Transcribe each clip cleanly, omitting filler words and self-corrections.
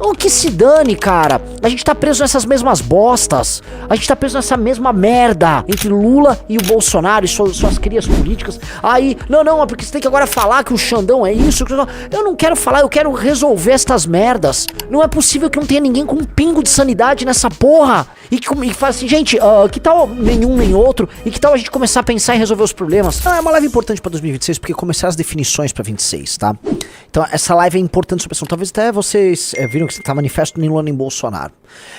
O que se dane, cara. A gente tá preso nessas mesmas bostas. A gente tá preso nessa mesma merda entre Lula e o Bolsonaro e suas crias políticas. Aí, não, é porque você tem que agora falar que o Xandão é isso. Eu não quero falar, eu quero resolver estas merdas. Não é possível que não tenha ninguém com um pingo de sanidade nessa porra. E que fala assim, gente, que tal nenhum nem outro? E que tal a gente começar a pensar em resolver os problemas? É uma live importante pra 2026, porque começaram as definições pra 26, tá? Então essa live é importante sobre isso. Talvez até vocês viram que tá manifesto nem Lula nem Bolsonaro.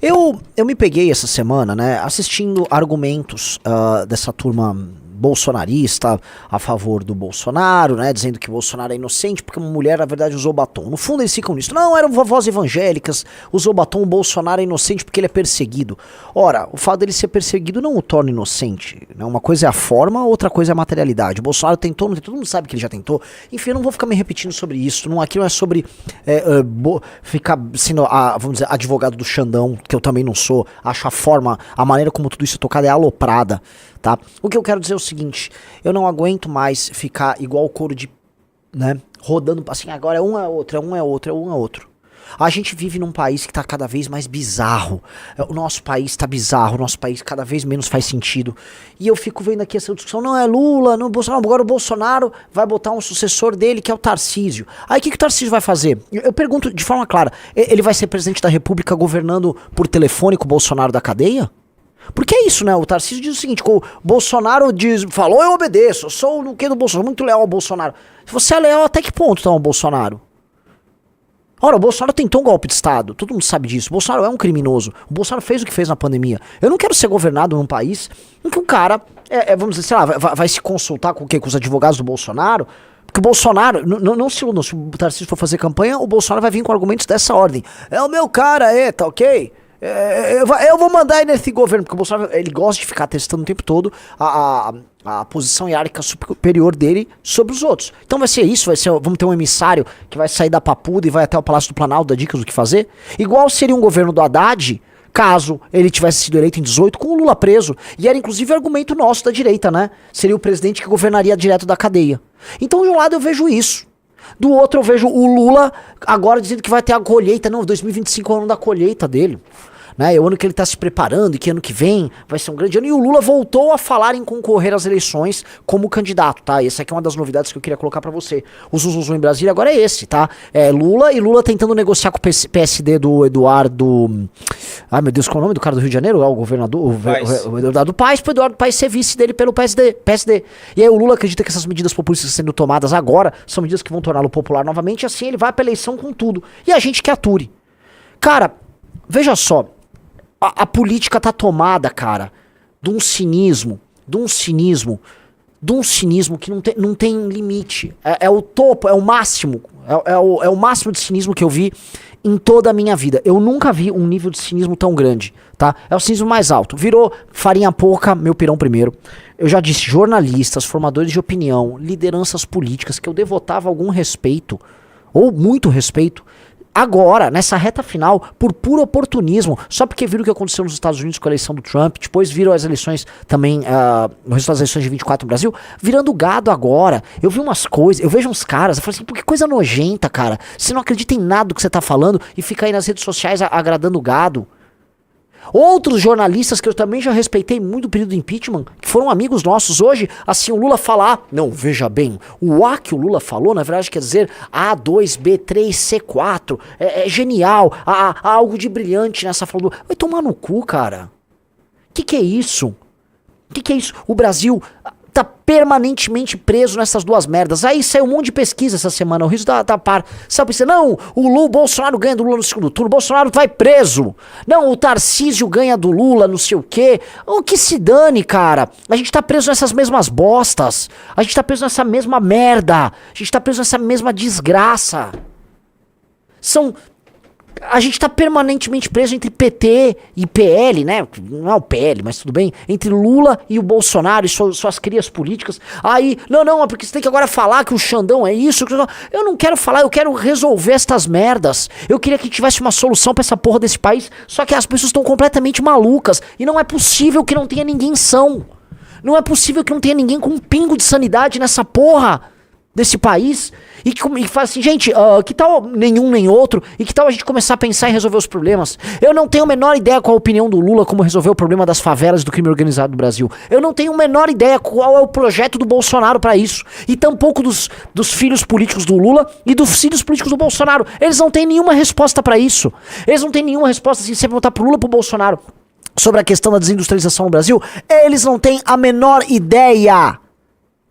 Eu me peguei essa semana, né, assistindo argumentos dessa turma bolsonarista a favor do Bolsonaro, né, dizendo que o Bolsonaro é inocente porque uma mulher na verdade usou batom. No fundo eles ficam nisso. Não, eram vovós evangélicas, usou batom, o Bolsonaro é inocente porque ele é perseguido. Ora, o fato dele ser perseguido não o torna inocente, né? Uma coisa é a forma, outra coisa é a materialidade. O Bolsonaro tentou, não tentou, todo mundo sabe que ele já tentou. Enfim, eu não vou ficar me repetindo sobre isso. Aqui não é sobre ficar sendo, vamos dizer, advogado do Xandão, que eu também não sou. Acho a maneira como tudo isso é tocado é aloprada. Tá? O que eu quero dizer é o seguinte, eu não aguento mais ficar igual o couro de, né, rodando assim, agora um é outro. A gente vive num país que tá cada vez mais bizarro, o nosso país tá bizarro, o nosso país cada vez menos faz sentido, e eu fico vendo aqui essa discussão, não é Lula, não é Bolsonaro, agora o Bolsonaro vai botar um sucessor dele que é o Tarcísio. Aí o que o Tarcísio vai fazer? Eu pergunto de forma clara, ele vai ser presidente da República governando por telefone com o Bolsonaro da cadeia? Porque é isso, né? O Tarcísio diz o seguinte, o Bolsonaro falou, eu obedeço, eu sou no que do Bolsonaro, muito leal ao Bolsonaro. Se você é leal, até que ponto tá o Bolsonaro? Ora, o Bolsonaro tentou um golpe de Estado, todo mundo sabe disso. O Bolsonaro é um criminoso, o Bolsonaro fez o que fez na pandemia. Eu não quero ser governado num país em que um cara, vamos dizer, sei lá, vai se consultar com o quê? Com os advogados do Bolsonaro? Porque o Bolsonaro, se o Tarcísio for fazer campanha, o Bolsonaro vai vir com argumentos dessa ordem. É o meu cara, tá ok? Eu vou mandar aí nesse governo, porque o Bolsonaro, ele gosta de ficar testando o tempo todo a posição hierárquica superior dele sobre os outros. Então vai ser isso, vamos ter um emissário que vai sair da Papuda e vai até o Palácio do Planalto dar dicas do que fazer. Igual seria um governo do Haddad, caso ele tivesse sido eleito em 18 com o Lula preso. E era inclusive argumento nosso da direita, né? Seria o presidente que governaria direto da cadeia. Então de um lado eu vejo isso. Do outro eu vejo o Lula agora dizendo que vai ter a colheita. Não, 2025 é o ano da colheita dele, né? É o ano que ele tá se preparando e que ano que vem vai ser um grande ano. E o Lula voltou a falar em concorrer às eleições como candidato, tá? Essa aqui é uma das novidades que eu queria colocar pra você. O Zuzuzu em Brasília agora é esse, tá? Lula tentando negociar com o PSD do Eduardo... Ai, meu Deus, qual é o nome do cara do Rio de Janeiro? O governador... O Eduardo Paes, pro Eduardo Paes ser vice dele pelo PSD. E aí o Lula acredita que essas medidas populistas sendo tomadas agora são medidas que vão torná-lo popular novamente, e assim ele vai pra eleição com tudo. E a gente que ature. Cara, veja só. A política tá tomada, cara, de um cinismo que não tem limite. É o topo, é o máximo. É o máximo de cinismo que eu vi em toda a minha vida. Eu nunca vi um nível de cinismo tão grande, tá? É o cinismo mais alto. Virou farinha pouca, meu pirão primeiro. Eu já disse, jornalistas, formadores de opinião, lideranças políticas que eu devotava algum respeito, ou muito respeito, agora, nessa reta final, por puro oportunismo, só porque viram o que aconteceu nos Estados Unidos com a eleição do Trump, depois viram as eleições também, no resultado das eleições de 24 no Brasil, virando gado agora. Eu vi umas coisas, eu vejo uns caras, eu falo assim, pô, que coisa nojenta, cara. Você não acredita em nada do que você tá falando e fica aí nas redes sociais agradando gado. Outros jornalistas que eu também já respeitei muito no período do impeachment, que foram amigos nossos hoje, assim, o Lula falar, não, veja bem, o A que o Lula falou, na verdade quer dizer A2, B3, C4, é genial, há algo de brilhante nessa fala do... Vai tomar no cu, cara. Que é isso? Que é isso? O Brasil tá permanentemente preso nessas duas merdas. Aí saiu um monte de pesquisa essa semana, o risco da par. Sabe, você, não, o Bolsonaro ganha do Lula no segundo turno, o Bolsonaro vai preso. Não, o Tarcísio ganha do Lula, não sei o quê. O que se dane, cara. A gente tá preso nessas mesmas bostas. A gente tá preso nessa mesma merda. A gente tá preso nessa mesma desgraça. A gente tá permanentemente preso entre PT e PL, né? Não é o PL, mas tudo bem. Entre Lula e o Bolsonaro e suas crias políticas. Aí, não, é porque você tem que agora falar que o Xandão é isso. Eu não quero falar, eu quero resolver estas merdas. Eu queria que tivesse uma solução pra essa porra desse país. Só que as pessoas estão completamente malucas. E não é possível que não tenha ninguém são. Não é possível que não tenha ninguém com um pingo de sanidade nessa porra. desse país e fala assim, gente, que tal nenhum nem outro, e que tal a gente começar a pensar em resolver os problemas? Eu não tenho a menor ideia qual a opinião do Lula como resolver o problema das favelas e do crime organizado do Brasil. Eu não tenho a menor ideia qual é o projeto do Bolsonaro pra isso, e tampouco dos filhos políticos do Lula e dos filhos políticos do Bolsonaro. Eles não têm nenhuma resposta pra isso. Eles não têm nenhuma resposta, assim, se você perguntar pro Lula ou pro Bolsonaro sobre a questão da desindustrialização no Brasil, eles não têm a menor ideia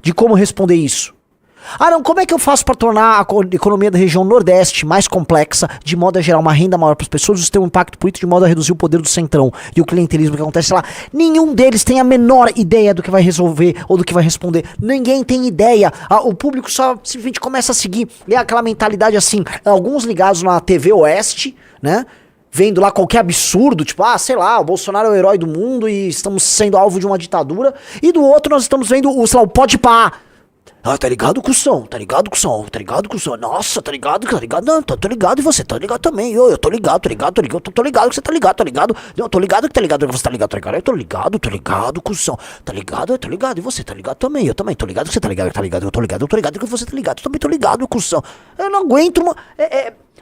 de como responder isso. Ah não, como é que eu faço para tornar a economia da região Nordeste mais complexa, de modo a gerar uma renda maior para as pessoas e ter um impacto político de modo a reduzir o poder do centrão e o clientelismo que acontece lá? Nenhum deles tem a menor ideia do que vai resolver ou do que vai responder. Ninguém tem ideia. O público só simplesmente começa a seguir. É aquela mentalidade assim, alguns ligados na TV Oeste, né? Vendo lá qualquer absurdo, tipo, sei lá, o Bolsonaro é o herói do mundo e estamos sendo alvo de uma ditadura. E do outro nós estamos vendo sei lá, o Podpah. Tá ligado, Cussão? Tá ligado, Cussão? Tá ligado, Cussão? Nossa, tá ligado? Não, tô ligado e você tá ligado também. Eu tô ligado que você tá ligado, tá ligado? Não, tô ligado que tá ligado que você tá ligado, tá ligado? Eu tô ligado, Cussão. Tá ligado, eu tô ligado e você tá ligado também. Eu também tô ligado que você tá ligado, eu tô ligado que você tá ligado. Eu também tô ligado, Cussão. Eu não aguento,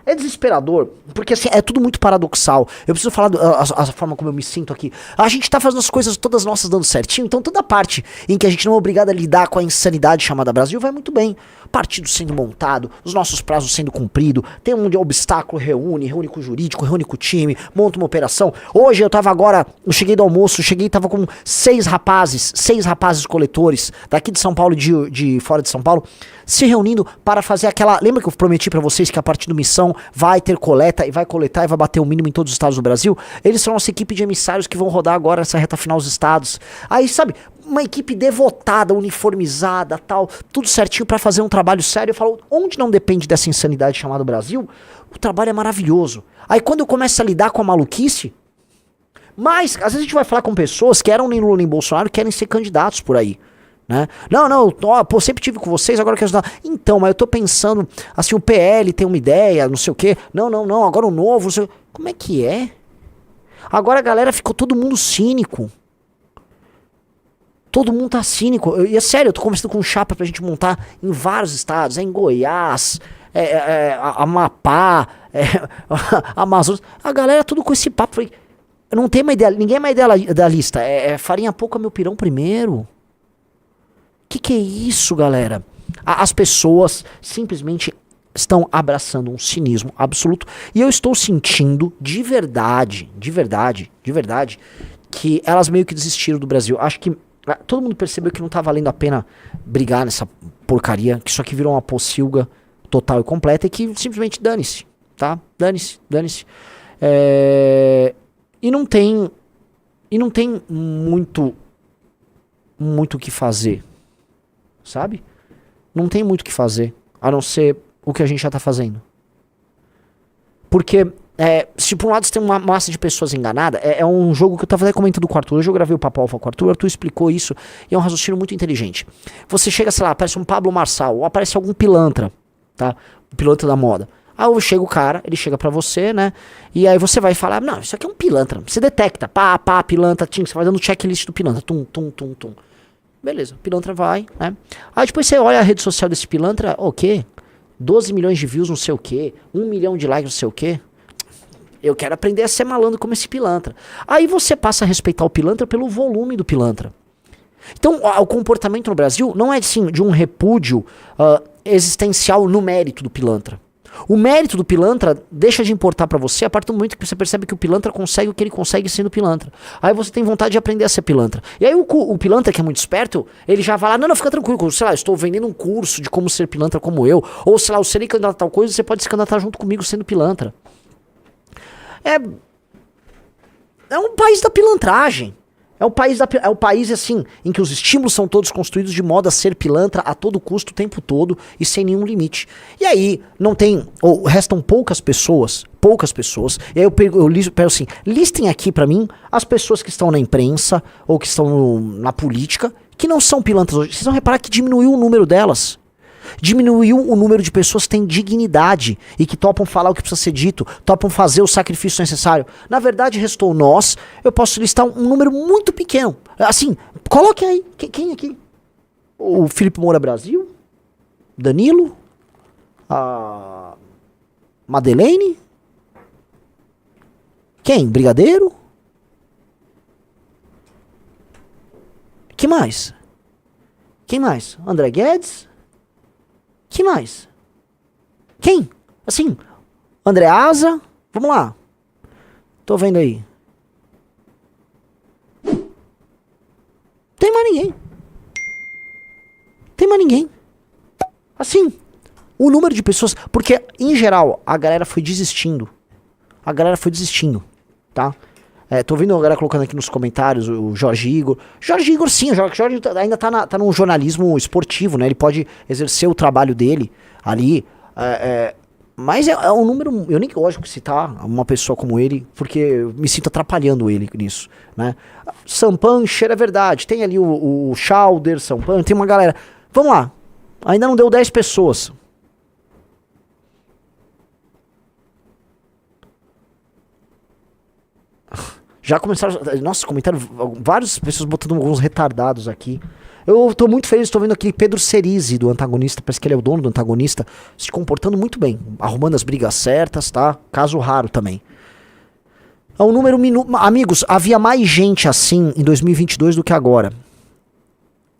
é desesperador, porque assim, é tudo muito paradoxal. Eu preciso falar a forma como eu me sinto aqui. A gente tá fazendo as coisas todas nossas dando certinho, então toda a parte em que a gente não é obrigado a lidar com a insanidade chamada Brasil vai muito bem. Partido sendo montado, os nossos prazos sendo cumpridos, tem um de obstáculo, reúne com o jurídico, reúne com o time, monta uma operação. Hoje eu cheguei do almoço, tava com seis rapazes coletores, daqui de São Paulo e de fora de São Paulo, se reunindo para fazer aquela... Lembra que eu prometi pra vocês que a partir do Missão vai ter coleta e vai coletar e vai bater o mínimo em todos os estados do Brasil? Eles são nossa equipe de emissários que vão rodar agora nessa reta final dos estados. Aí, sabe, uma equipe devotada, uniformizada, tal, tudo certinho pra fazer um trabalho sério. Eu falo, onde não depende dessa insanidade chamada Brasil, o trabalho é maravilhoso. Aí quando eu começo a lidar com a maluquice, mas às vezes a gente vai falar com pessoas que eram nem Lula nem Bolsonaro, querem ser candidatos por aí. Né? Sempre tive com vocês, agora eu quero ajudar. Então, mas eu tô pensando, assim, o PL tem uma ideia, não sei o quê. Não, agora o novo, não sei... Como é que é? Agora a galera ficou todo mundo cínico. Todo mundo tá cínico. E é sério, eu tô conversando com um chapa pra gente montar em vários estados, em Goiás, Amapá, Amazonas. A galera tudo com esse papo. Falei, eu não tenho uma ideia, ninguém é mais idealista. Farinha pouco, meu pirão primeiro. Que é isso, galera? As pessoas simplesmente estão abraçando um cinismo absoluto. E eu estou sentindo de verdade, que elas meio que desistiram do Brasil. Acho que todo mundo percebeu que não tá valendo a pena brigar nessa porcaria, que isso aqui virou uma pocilga total e completa e que simplesmente dane-se, tá? Dane-se. E não tem muito o que fazer. Sabe? Não tem muito o que fazer, a não ser o que a gente já tá fazendo. Porque, se por um lado você tem uma massa de pessoas enganadas, é um jogo que eu tava até comentando com o Arthur. Hoje eu gravei o Papo Alfa com o Arthur, o Arthur explicou isso, e é um raciocínio muito inteligente. Você chega, sei lá, aparece um Pablo Marçal, ou aparece algum pilantra, tá? O pilantra da moda. Aí chega o cara, ele chega pra você, né? E aí você vai falar, não, isso aqui é um pilantra. Você detecta, pilantra, você vai dando checklist do pilantra, tum. Beleza, o pilantra vai, né? Aí depois você olha a rede social desse pilantra, o quê? 12 milhões de views, não sei o quê, 1 milhão de likes, não sei o quê. Eu quero aprender a ser malandro como esse pilantra. Aí você passa a respeitar o pilantra pelo volume do pilantra. Então, o comportamento no Brasil não é assim, de um repúdio existencial no mérito do pilantra. O mérito do pilantra deixa de importar pra você a partir do momento que você percebe que o pilantra consegue o que ele consegue sendo pilantra. Aí você tem vontade de aprender a ser pilantra. E aí o pilantra, que é muito esperto, ele já vai lá, não, fica tranquilo, sei lá, eu estou vendendo um curso de como ser pilantra como eu. Ou sei lá, eu serei candidato a tal coisa, você pode se candidatar junto comigo sendo pilantra. É um país da pilantragem. É o país, assim, em que os estímulos são todos construídos de modo a ser pilantra a todo custo, o tempo todo, e sem nenhum limite. E aí, restam poucas pessoas, e aí eu pego assim, listem aqui pra mim as pessoas que estão na imprensa, ou que estão na política, que não são pilantras hoje. Vocês vão reparar que diminuiu o número delas. Diminuiu o número de pessoas que têm dignidade e que topam falar o que precisa ser dito, topam fazer o sacrifício necessário. Na verdade, restou nós. Eu posso listar um número muito pequeno. Assim, coloquem aí. Quem aqui? O Felipe Moura Brasil? Danilo? A Madeleine? Quem? Brigadeiro? Que mais? Quem mais? André Guedes? Que mais? Quem? Assim, André Asa? Vamos lá. Tô vendo aí. Tem mais ninguém. Tem mais ninguém. Assim, o número de pessoas... Porque, em geral, a galera foi desistindo. A galera foi desistindo, tá? Tô vendo a galera colocando aqui nos comentários o Jorge Igor. Jorge Igor, sim, o Jorge ainda tá no jornalismo esportivo, né? Ele pode exercer o trabalho dele ali. Mas é um número... Eu nem gosto de citar uma pessoa como ele, porque eu me sinto atrapalhando ele nisso, né? Sampancher é verdade. Tem ali o Schauder, Sampan, tem uma galera. Vamos lá. Ainda não deu 10 pessoas. Já começaram... Nossa, comentaram várias pessoas botando alguns retardados aqui. Eu tô muito feliz, tô vendo aqui Pedro Cerise, do Antagonista, parece que ele é o dono do Antagonista, se comportando muito bem, arrumando as brigas certas, tá? Caso raro também. É um número amigos, havia mais gente assim em 2022 do que agora.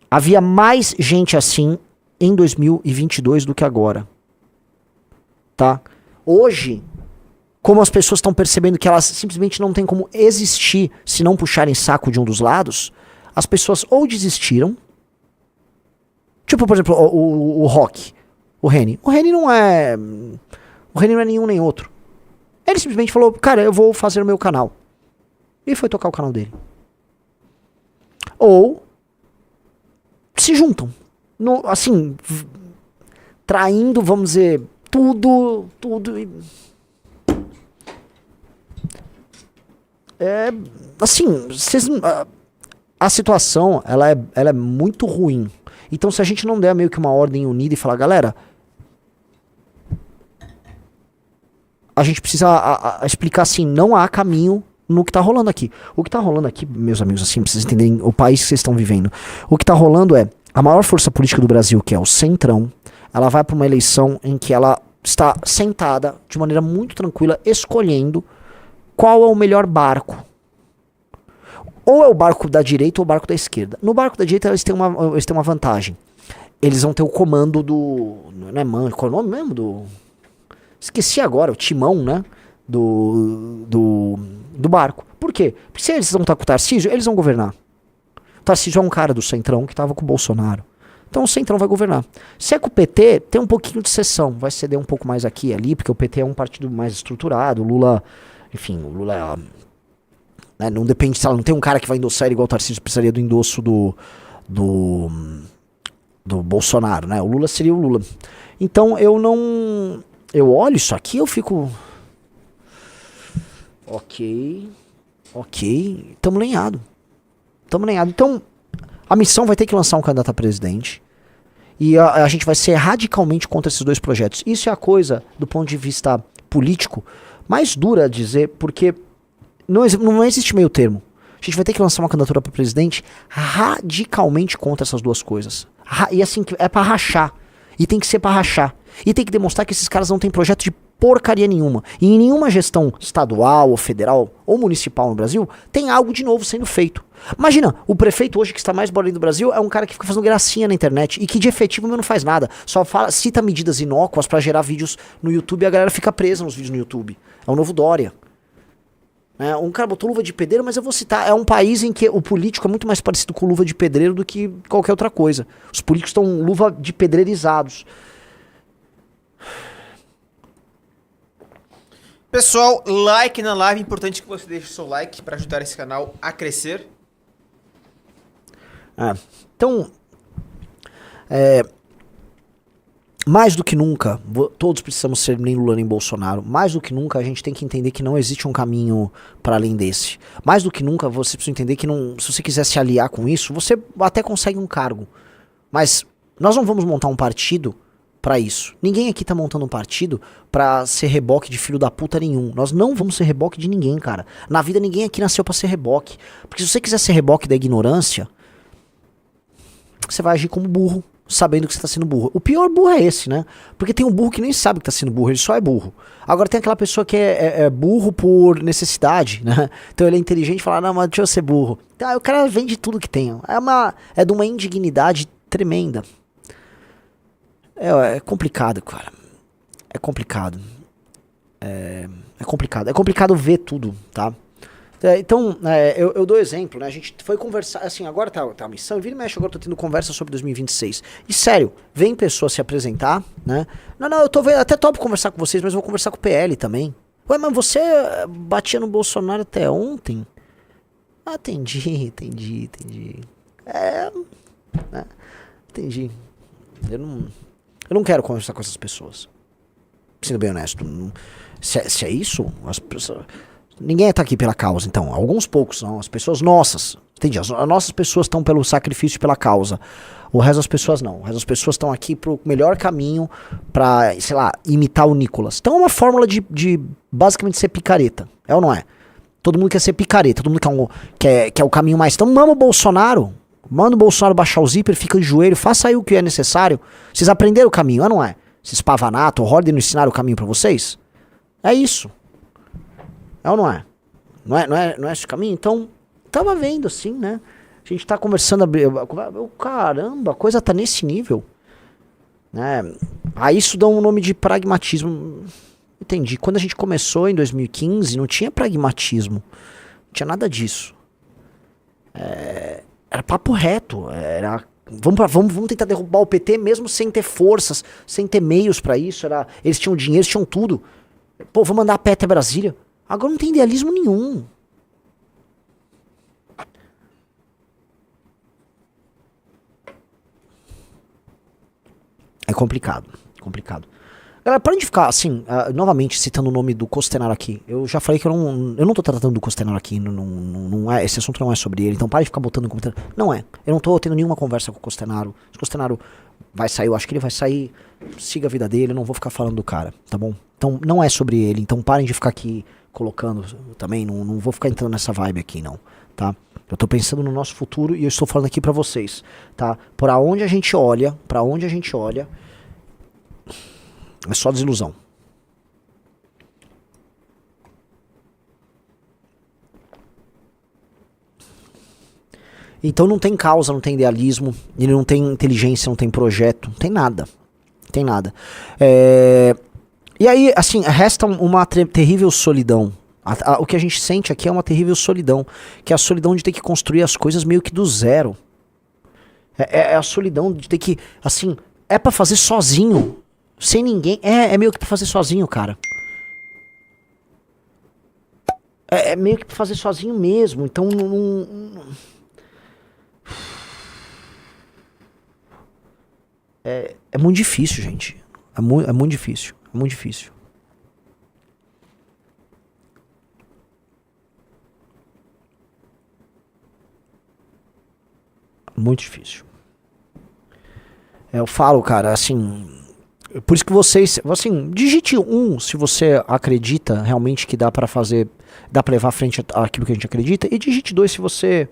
Havia mais gente assim em 2022 do que agora. Tá? Hoje, como as pessoas estão percebendo que elas simplesmente não tem como existir se não puxarem saco de um dos lados, as pessoas ou desistiram. Tipo, por exemplo, o Rock, o Reni. O Reni não é nenhum nem outro. Ele simplesmente falou, cara, eu vou fazer o meu canal. E foi tocar o canal dele. Ou se juntam. Assim, traindo, vamos dizer, tudo. Assim, a situação, ela é muito ruim. Então, se a gente não der meio que uma ordem unida e falar, galera, a gente precisa explicar assim, não há caminho no que tá rolando aqui. O que tá rolando aqui, meus amigos, assim, pra vocês entenderem o país que vocês estão vivendo. O que tá rolando é, a maior força política do Brasil, que é o Centrão, ela vai pra uma eleição em que ela está sentada, de maneira muito tranquila, escolhendo qual é o melhor barco. Ou é o barco da direita ou o barco da esquerda. No barco da direita eles têm uma vantagem. Eles vão ter o comando do... Não é mano, qual é o nome mesmo? Esqueci agora, o timão, né? Do barco. Por quê? Porque se eles vão estar com o Tarcísio, eles vão governar. O Tarcísio é um cara do Centrão que tava com o Bolsonaro. Então o Centrão vai governar. Se é com o PT, tem um pouquinho de cessão. Vai ceder um pouco mais aqui e ali, porque o PT é um partido mais estruturado. O Lula... Enfim, o Lula é... Né, não depende, se ela não tem um cara que vai endossar ele igual o Tarcísio, precisaria do endosso do Bolsonaro, né? O Lula seria o Lula. Então eu não... Eu olho isso aqui, eu fico... Ok. Tamo lenhado. Então, a missão vai ter que lançar um candidato a presidente. E a gente vai ser radicalmente contra esses dois projetos. Isso é a coisa, do ponto de vista político, mais dura a dizer, porque não existe meio termo. A gente vai ter que lançar uma candidatura para presidente radicalmente contra essas duas coisas. E assim, é pra rachar. E tem que ser pra rachar. E tem que demonstrar que esses caras não têm projeto de porcaria nenhuma. E em nenhuma gestão estadual, ou federal, ou municipal no Brasil, tem algo de novo sendo feito. Imagina, o prefeito hoje que está mais bolinho do Brasil é um cara que fica fazendo gracinha na internet e que de efetivo não faz nada. Só cita medidas inócuas pra gerar vídeos no YouTube e a galera fica presa nos vídeos no YouTube. É o novo Dória. Um cara botou luva de pedreiro, mas eu vou citar, é um país em que o político é muito mais parecido com luva de pedreiro do que qualquer outra coisa. Os políticos estão luva de pedreirizados. Pessoal, like na live, importante que você deixe o seu like para ajudar esse canal a crescer. Então, mais do que nunca, todos precisamos ser nem Lula nem Bolsonaro. Mais do que nunca, a gente tem que entender que não existe um caminho para além desse. Mais do que nunca, você precisa entender que se você quiser se aliar com isso, você até consegue um cargo. Mas nós não vamos montar um partido pra isso. Ninguém aqui tá montando um partido pra ser reboque de filho da puta nenhum. Nós não vamos ser reboque de ninguém, cara. Na vida ninguém aqui nasceu pra ser reboque. Porque se você quiser ser reboque da ignorância, você vai agir como burro. sabendo que você tá sendo burro. O pior burro é esse, né? Porque tem um burro que nem sabe que tá sendo burro, ele só é burro. Agora tem aquela pessoa que é burro por necessidade, né? Então ele é inteligente e fala, não, mas deixa eu ser burro. Então, o cara vende tudo que tem. É de uma indignidade tremenda. É complicado, cara. É complicado. É complicado. É complicado ver tudo, tá? Então, eu dou exemplo, né? A gente foi conversar, assim, agora tá a missão, vira e mexe, agora eu tô tendo conversa sobre 2026. E sério, vem pessoas se apresentar, né? Não, eu tô vendo, até topo conversar com vocês, mas eu vou conversar com o PL também. Ué, mas você batia no Bolsonaro até ontem? Ah, entendi. Né? Entendi. Eu não quero conversar com essas pessoas. Sendo bem honesto. Se é isso, as pessoas... Ninguém tá aqui pela causa, então. Alguns poucos são as pessoas nossas. Entendi. As nossas pessoas estão pelo sacrifício, pela causa. O resto das pessoas não. O resto das pessoas estão aqui pro melhor caminho pra, sei lá, imitar o Nicolas. Então é uma fórmula de basicamente ser picareta. É ou não é? Todo mundo quer ser picareta. Todo mundo quer o caminho mais... Então manda o Bolsonaro. Manda o Bolsonaro baixar o zíper, fica de joelho, faça aí o que é necessário. Vocês aprenderam o caminho, é ou não é? Esses pavanato, o Horden não ensinaram o caminho pra vocês? É isso. É ou não é? Não é esse o caminho? Então, tava vendo assim, né? A gente tá conversando, caramba, a coisa tá nesse nível. Né? Aí isso dá um nome de pragmatismo. Entendi. Quando a gente começou em 2015, não tinha pragmatismo. Não tinha nada disso. Era papo reto. Vamos tentar derrubar o PT mesmo sem ter forças, sem ter meios pra isso. Eles tinham dinheiro, eles tinham tudo. Pô, vou mandar a PET a Brasília. Agora não tem idealismo nenhum. É complicado. Galera, parem de ficar, assim, novamente citando o nome do Costenaro aqui. Eu já falei que eu não tô tratando do Costenaro aqui, esse assunto não é sobre ele, então parem de ficar botando no comentário. Não é. Eu não tô tendo nenhuma conversa com o Costenaro. Se o Costenaro vai sair, eu acho que ele vai sair, siga a vida dele, eu não vou ficar falando do cara, tá bom? Então não é sobre ele, então parem de ficar aqui colocando também, não vou ficar entrando nessa vibe aqui não, tá? Eu tô pensando no nosso futuro e eu estou falando aqui pra vocês, tá? Pra onde a gente olha, é só desilusão. Então não tem causa, não tem idealismo, ele não tem inteligência, não tem projeto, não tem nada. E aí, assim, resta uma terrível solidão. O que a gente sente aqui é uma terrível solidão, que é a solidão de ter que construir as coisas meio que do zero. É a solidão de ter que, assim, é pra fazer sozinho, sem ninguém. É meio que pra fazer sozinho, cara. É meio que pra fazer sozinho mesmo, então É muito difícil, gente. É muito difícil. Muito difícil. Muito difícil. Eu falo, cara, assim... Por isso que vocês... Assim, digite 1 se você acredita realmente que dá pra fazer... Dá pra levar à frente aquilo que a gente acredita. E digite 2 se você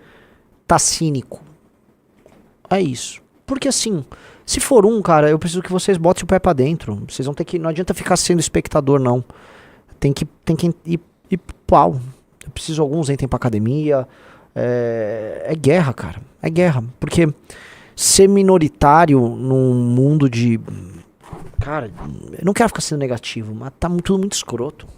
tá cínico. É isso. Porque assim... Se for cara, eu preciso que vocês botem o pé pra dentro. Vocês vão ter que... Não adianta ficar sendo espectador, não. Tem que ir pau. Eu preciso alguns entrem pra academia. É guerra, cara. É guerra. Porque ser minoritário num mundo de... Cara, eu não quero ficar sendo negativo, mas tá tudo muito escroto.